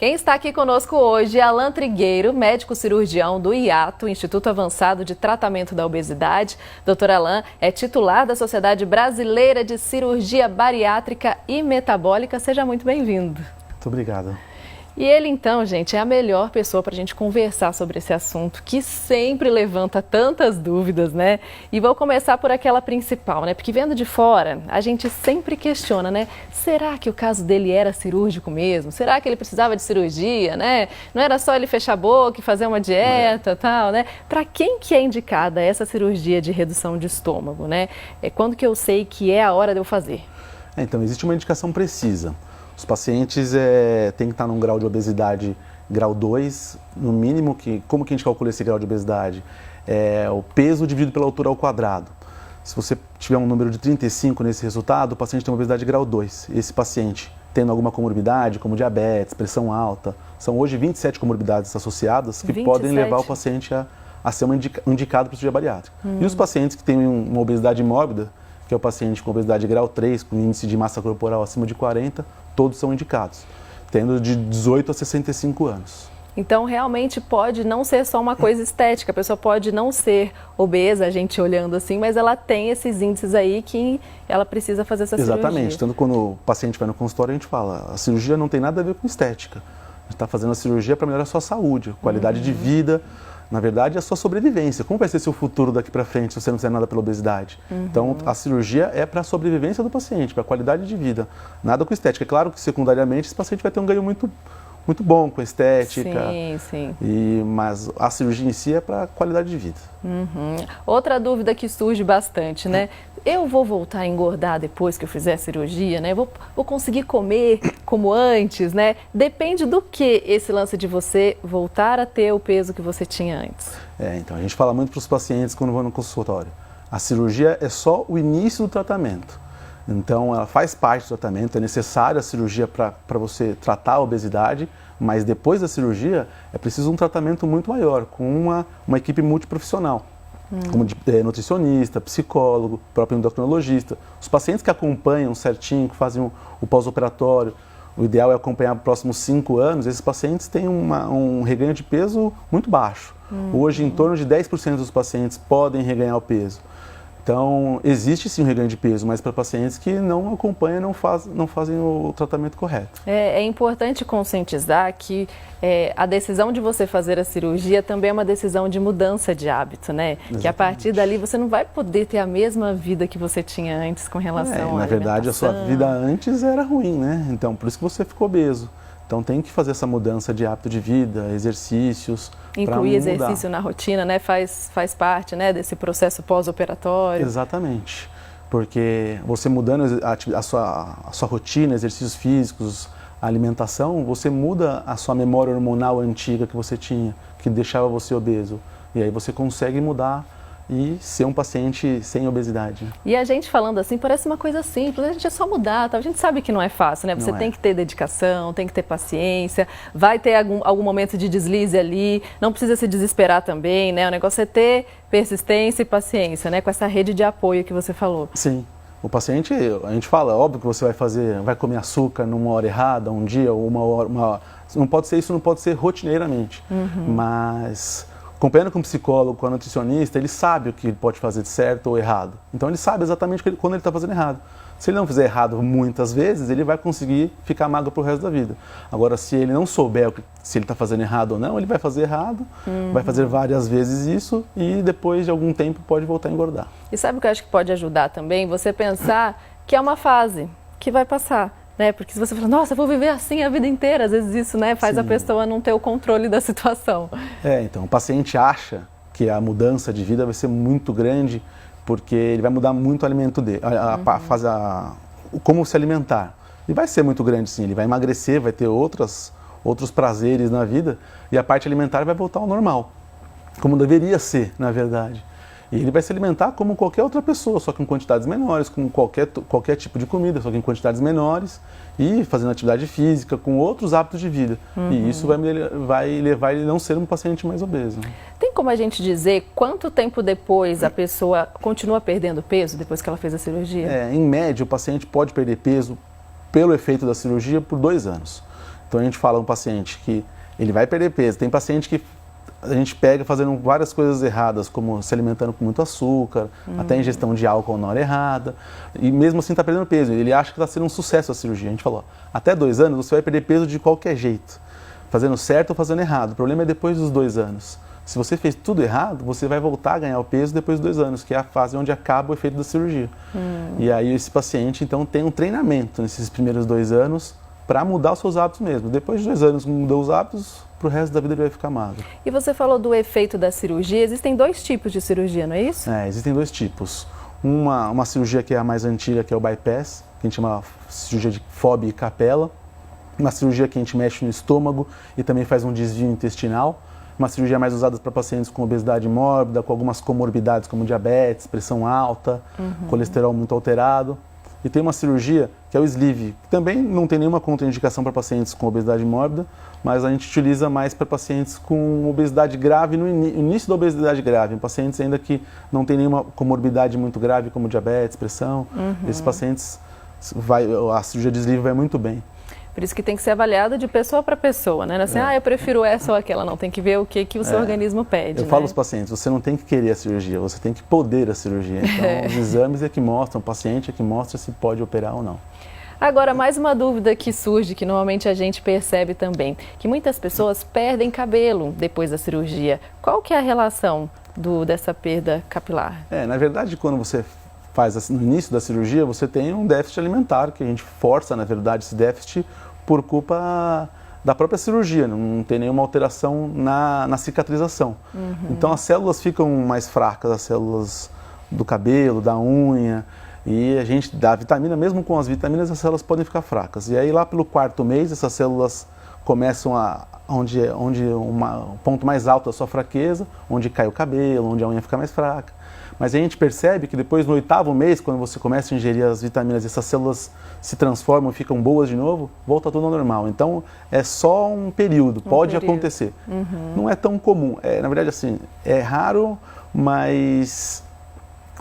Quem está aqui conosco hoje é Alan Trigueiro, médico cirurgião do IATO, Instituto Avançado de Tratamento da Obesidade. Dr. Alan é titular da Sociedade Brasileira de Cirurgia Bariátrica e Metabólica. Seja muito bem-vindo. Muito obrigado. E ele, então, gente, é a melhor pessoa para a gente conversar sobre esse assunto que sempre levanta tantas dúvidas, né? E vou começar por aquela principal, né? Porque vendo de fora, a gente sempre questiona, né? Será que o caso dele era cirúrgico mesmo? Será que ele precisava de cirurgia, né? Não era só ele fechar a boca e fazer uma dieta, tal, né? Para quem que é indicada essa cirurgia de redução de estômago, né? Quando que eu sei que é a hora de eu fazer? Então, existe uma indicação precisa. Os pacientes têm que estar num grau de obesidade grau 2, no mínimo. Como que a gente calcula esse grau de obesidade? É o peso dividido pela altura ao quadrado. Se você tiver um número de 35 nesse resultado, o paciente tem uma obesidade grau 2. Esse paciente tendo alguma comorbidade, como diabetes, pressão alta, são hoje 27 comorbidades associadas que 27? Podem levar o paciente a ser indicado para cirurgia bariátrica. E os pacientes que têm uma obesidade mórbida, que é o paciente com obesidade grau 3, com índice de massa corporal acima de 40, todos são indicados, tendo de 18 a 65 anos. Então, realmente pode não ser só uma coisa estética, a pessoa pode não ser obesa, a gente olhando assim, mas ela tem esses índices aí que ela precisa fazer essa cirurgia. Exatamente, tanto quando o paciente vai no consultório, a gente fala, a cirurgia não tem nada a ver com estética. A gente está fazendo a cirurgia para melhorar a sua saúde, qualidade de vida, na verdade, a sua sobrevivência. Como vai ser seu futuro daqui para frente se você não fizer nada pela obesidade? Então, a cirurgia é para a sobrevivência do paciente, para a qualidade de vida. Nada com estética. É claro que, secundariamente, esse paciente vai ter um ganho muito bom com a estética. Sim. Mas a cirurgia em si é para a qualidade de vida. Outra dúvida que surge bastante, né? Eu vou voltar a engordar depois que eu fizer a cirurgia, né? Vou conseguir comer como antes, né? Depende do que esse lance de você voltar a ter o peso que você tinha antes. Então a gente fala muito para os pacientes quando vão no consultório. A cirurgia é só o início do tratamento. Então ela faz parte do tratamento, é necessária a cirurgia para você tratar a obesidade, mas depois da cirurgia é preciso um tratamento muito maior, com uma equipe multiprofissional. Como nutricionista, psicólogo, próprio endocrinologista. Os pacientes que acompanham certinho, que fazem o pós-operatório, o ideal é acompanhar nos próximos 5 anos, esses pacientes têm um reganho de peso muito baixo. Hoje, em torno de 10% dos pacientes podem reganhar o peso. Então, existe sim um reganho de peso, mas para pacientes que não acompanham, não fazem o tratamento correto. É importante conscientizar que a decisão de você fazer a cirurgia também é uma decisão de mudança de hábito, né? Exatamente. Que a partir dali você não vai poder ter a mesma vida que você tinha antes com relação à alimentação. Na verdade, a sua vida antes era ruim, né? Então, por isso que você ficou obeso. Então tem que fazer essa mudança de hábito de vida, exercícios. Incluir exercício na rotina, né? Faz parte, né, desse processo pós-operatório. Exatamente. Porque você mudando a sua rotina, exercícios físicos, a alimentação, você muda a sua memória hormonal antiga que você tinha, que deixava você obeso. E aí você consegue mudar e ser um paciente sem obesidade. E a gente falando assim, parece uma coisa simples, a gente é só mudar, tá? A gente sabe que não é fácil, né? Você tem que ter dedicação, tem que ter paciência, vai ter algum momento de deslize ali, não precisa se desesperar também, né? O negócio é ter persistência e paciência, né? Com essa rede de apoio que você falou. Sim. O paciente, a gente fala, óbvio que você vai comer açúcar numa hora errada, um dia, ou uma hora, não pode ser rotineiramente, mas acompanhando com o psicólogo, com a nutricionista, ele sabe o que ele pode fazer de certo ou errado. Então ele sabe exatamente quando ele está fazendo errado. Se ele não fizer errado muitas vezes, ele vai conseguir ficar magro para o resto da vida. Agora, se ele não souber se ele está fazendo errado ou não, ele vai fazer errado, vai fazer várias vezes isso e depois de algum tempo pode voltar a engordar. E sabe o que eu acho que pode ajudar também? Você pensar que é uma fase que vai passar. Né? Porque se você fala, nossa, eu vou viver assim a vida inteira, às vezes isso, né, faz a pessoa não ter o controle da situação. Então, o paciente acha que a mudança de vida vai ser muito grande, porque ele vai mudar muito o alimento dele, como se alimentar. E vai ser muito grande, sim, ele vai emagrecer, vai ter outros prazeres na vida, e a parte alimentar vai voltar ao normal, como deveria ser, na verdade. E ele vai se alimentar como qualquer outra pessoa, só que em quantidades menores, com qualquer tipo de comida, só que em quantidades menores, e fazendo atividade física, com outros hábitos de vida. E isso vai levar ele a não ser um paciente mais obeso. Tem como a gente dizer quanto tempo depois a pessoa continua perdendo peso, depois que ela fez a cirurgia? Em média, o paciente pode perder peso pelo efeito da cirurgia por 2 anos. Então a gente fala um paciente que ele vai perder peso, tem paciente que a gente pega fazendo várias coisas erradas, como se alimentando com muito açúcar, até ingestão de álcool na hora errada, e mesmo assim está perdendo peso. Ele acha que está sendo um sucesso a cirurgia. A gente falou, até 2 anos você vai perder peso de qualquer jeito, fazendo certo ou fazendo errado. O problema é depois dos 2 anos. Se você fez tudo errado, você vai voltar a ganhar o peso depois de 2 anos, que é a fase onde acaba o efeito da cirurgia. E aí esse paciente, então, tem um treinamento nesses primeiros 2 anos para mudar os seus hábitos mesmo. Depois de 2 anos mudou os hábitos, para o resto da vida ele vai ficar magro. E você falou do efeito da cirurgia. Existem 2 tipos de cirurgia, não é isso? Existem 2 tipos. Uma cirurgia que é a mais antiga, que é o bypass, que a gente chama cirurgia de FOB e capela. Uma cirurgia que a gente mexe no estômago e também faz um desvio intestinal. Uma cirurgia mais usada para pacientes com obesidade mórbida, com algumas comorbidades como diabetes, pressão alta, colesterol muito alterado. E tem uma cirurgia que é o sleeve, que também não tem nenhuma contraindicação para pacientes com obesidade mórbida, mas a gente utiliza mais para pacientes com obesidade grave, no início da obesidade grave, pacientes ainda que não tem nenhuma comorbidade muito grave, como diabetes, pressão. Esses pacientes, a cirurgia de sleeve vai muito bem. Por isso que tem que ser avaliada de pessoa para pessoa, né? Assim, eu prefiro essa ou aquela. Não, tem que ver o que o seu organismo pede. Eu falo aos pacientes, você não tem que querer a cirurgia, você tem que poder a cirurgia. Então, os exames é que mostram, o paciente é que mostra se pode operar ou não. Agora, mais uma dúvida que surge, que normalmente a gente percebe também, que muitas pessoas perdem cabelo depois da cirurgia. Qual que é a relação dessa perda capilar? Na verdade, quando você faz no início da cirurgia, você tem um déficit alimentar, que a gente força, na verdade, esse déficit por culpa da própria cirurgia, não tem nenhuma alteração na cicatrização. Então as células ficam mais fracas, as células do cabelo, da unha, e a gente dá vitamina, mesmo com as vitaminas, as células podem ficar fracas. E aí lá pelo 4º mês, essas células começam onde o ponto mais alto da sua fraqueza, onde cai o cabelo, onde a unha fica mais fraca. Mas a gente percebe que depois, no 8º mês, quando você começa a ingerir as vitaminas e essas células se transformam e ficam boas de novo, volta tudo ao normal. Então, é só um período, pode acontecer. Não é tão comum. Na verdade, assim, é raro, mas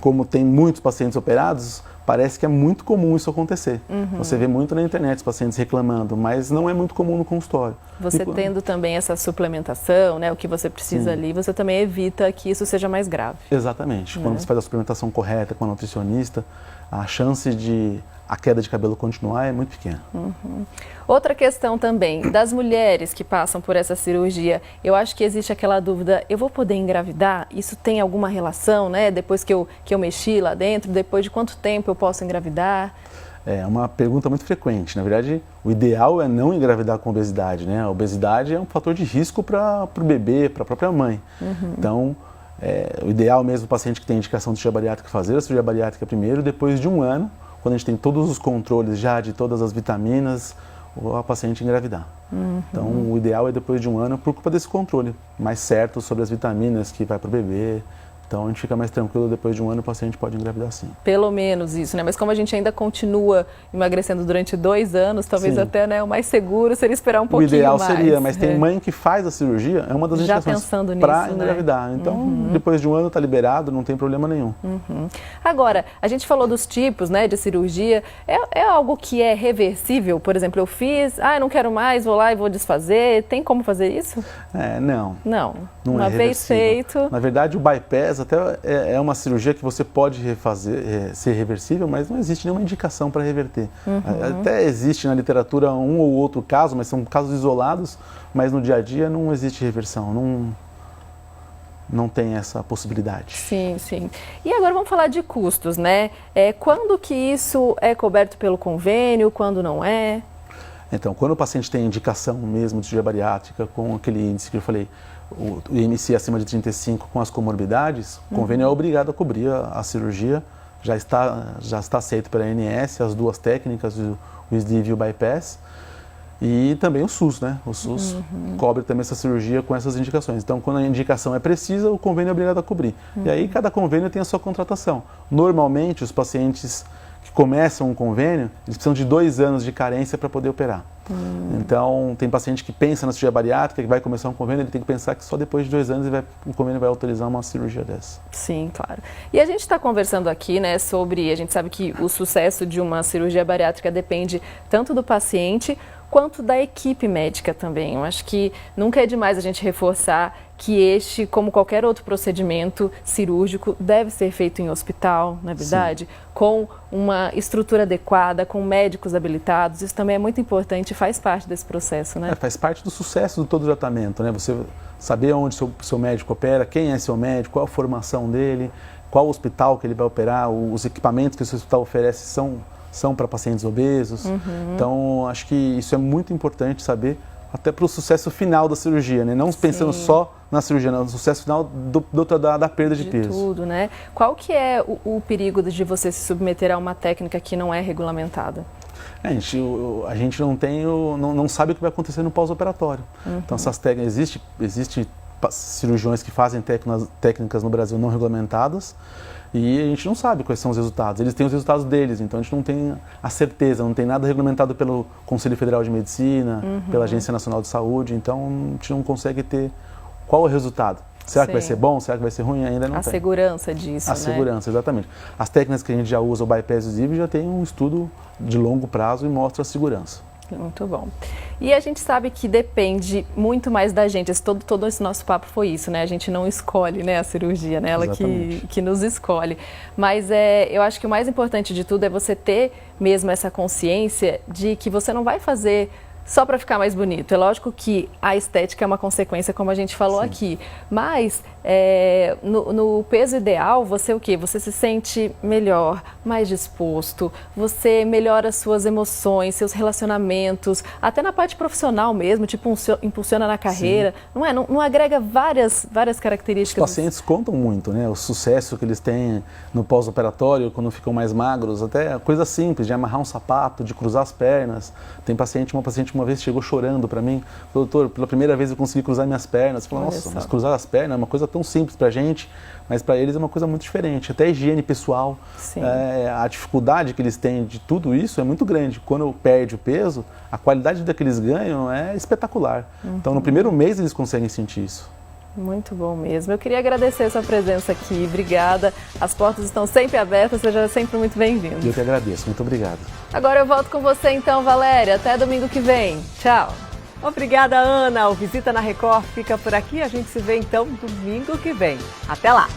como tem muitos pacientes operados, parece que é muito comum isso acontecer. Você vê muito na internet os pacientes reclamando, mas não é muito comum no consultório. Você tendo também essa suplementação, né, o que você precisa ali, você também evita que isso seja mais grave. Exatamente. Quando você faz a suplementação correta com a nutricionista, a chance de a queda de cabelo continuar é muito pequena. Outra questão também, das mulheres que passam por essa cirurgia, eu acho que existe aquela dúvida, eu vou poder engravidar? Isso tem alguma relação, né? Depois que eu mexi lá dentro, depois de quanto tempo eu posso engravidar? É uma pergunta muito frequente. Na verdade, o ideal é não engravidar com obesidade, né? A obesidade é um fator de risco para o bebê, para a própria mãe. Então, o ideal mesmo o paciente que tem indicação de cirurgia bariátrica fazer a cirurgia bariátrica primeiro, depois de 1 ano, quando a gente tem todos os controles já de todas as vitaminas, a paciente engravidar. Então, o ideal é depois de 1 ano, por culpa desse controle mais certo sobre as vitaminas que vai para o bebê. Então, a gente fica mais tranquilo, depois de 1 ano o paciente pode engravidar sim. Pelo menos isso, né? Mas como a gente ainda continua emagrecendo durante 2 anos, talvez até, né, o mais seguro seria esperar um pouquinho mais. O ideal seria, mas tem mãe que faz a cirurgia, é uma das indicações para engravidar. Então, depois de 1 ano está liberado, não tem problema nenhum. Agora, a gente falou dos tipos, né, de cirurgia. É algo que é reversível? Por exemplo, eu fiz, eu não quero mais, vou lá e vou desfazer. Tem como fazer isso? Não. Não. Uma vez feito. Na verdade, o bypass até é uma cirurgia que você pode refazer, ser reversível, mas não existe nenhuma indicação para reverter. Até existe na literatura um ou outro caso, mas são casos isolados, mas no dia a dia não existe reversão, não tem essa possibilidade. Sim, sim. E agora vamos falar de custos, né? Quando que isso é coberto pelo convênio, quando não é? Então, quando o paciente tem indicação mesmo de cirurgia bariátrica, com aquele índice que eu falei, o IMC acima de 35 com as comorbidades, o convênio é obrigado a cobrir a cirurgia, já está aceito pela ANS, as 2 técnicas, o sleeve e o bypass, e também o SUS, né? O SUS cobre também essa cirurgia com essas indicações. Então, quando a indicação é precisa, o convênio é obrigado a cobrir. E aí, cada convênio tem a sua contratação. Normalmente, os pacientes que começam um convênio, eles precisam de 2 anos de carência para poder operar. Então, tem paciente que pensa na cirurgia bariátrica, que vai começar um convênio, ele tem que pensar que só depois de 2 anos o convênio vai autorizar uma cirurgia dessa. Sim, claro. E a gente está conversando aqui, né, sobre, a gente sabe que o sucesso de uma cirurgia bariátrica depende tanto do paciente quanto da equipe médica também. Eu acho que nunca é demais a gente reforçar que este, como qualquer outro procedimento cirúrgico, deve ser feito em hospital, não é verdade? Sim. Com uma estrutura adequada, com médicos habilitados. Isso também é muito importante e faz parte desse processo, né? Faz parte do sucesso de todo o tratamento, né? Você saber onde seu médico opera, quem é seu médico, qual a formação dele, qual hospital que ele vai operar, os equipamentos que esse hospital oferece são para pacientes obesos. Então, acho que isso é muito importante saber, até para o sucesso final da cirurgia, né? Não pensando só na cirurgia, não, no sucesso final da perda de peso. Tudo, né? Qual que é o perigo de você se submeter a uma técnica que não é regulamentada? A gente não sabe o que vai acontecer no pós-operatório. Então, essas técnicas, existe cirurgiões que fazem técnicas no Brasil não regulamentadas e a gente não sabe quais são os resultados. Eles têm os resultados deles, então a gente não tem a certeza, não tem nada regulamentado pelo Conselho Federal de Medicina, pela Agência Nacional de Saúde, então a gente não consegue ter qual é o resultado. Será que vai ser bom? Será que vai ser ruim? Ainda não tem. A segurança disso, né? A segurança, exatamente. As técnicas que a gente já usa, o bypass visível, já tem um estudo de longo prazo e mostra a segurança. Muito bom. E a gente sabe que depende muito mais da gente. Todo esse nosso papo foi isso, né? A gente não escolhe, né, a cirurgia, né? Ela que nos escolhe. Mas eu acho que o mais importante de tudo é você ter mesmo essa consciência de que você não vai fazer só para ficar mais bonito. É lógico que a estética é uma consequência, como a gente falou aqui. Mas no peso ideal, você o quê? Você se sente melhor, mais disposto, você melhora suas emoções, seus relacionamentos, até na parte profissional mesmo, tipo impulsiona na carreira. Não agrega várias características. Os pacientes contam muito, né? O sucesso que eles têm no pós-operatório, quando ficam mais magros, até coisa simples, de amarrar um sapato, de cruzar as pernas. Uma paciente uma vez chegou chorando para mim, doutor, pela primeira vez eu consegui cruzar minhas pernas. Eu falei, nossa, mas cruzar as pernas é uma coisa tão simples para a gente, mas para eles é uma coisa muito diferente. Até a higiene pessoal, a dificuldade que eles têm de tudo isso é muito grande. Quando perde o peso, a qualidade da que eles ganham é espetacular. Então, no primeiro mês eles conseguem sentir isso. Muito bom mesmo. Eu queria agradecer a sua presença aqui. Obrigada. As portas estão sempre abertas, seja sempre muito bem-vindo. Eu que agradeço. Muito obrigado. Agora eu volto com você então, Valéria. Até domingo que vem. Tchau. Obrigada, Ana. O Visita na Record fica por aqui. A gente se vê então domingo que vem. Até lá.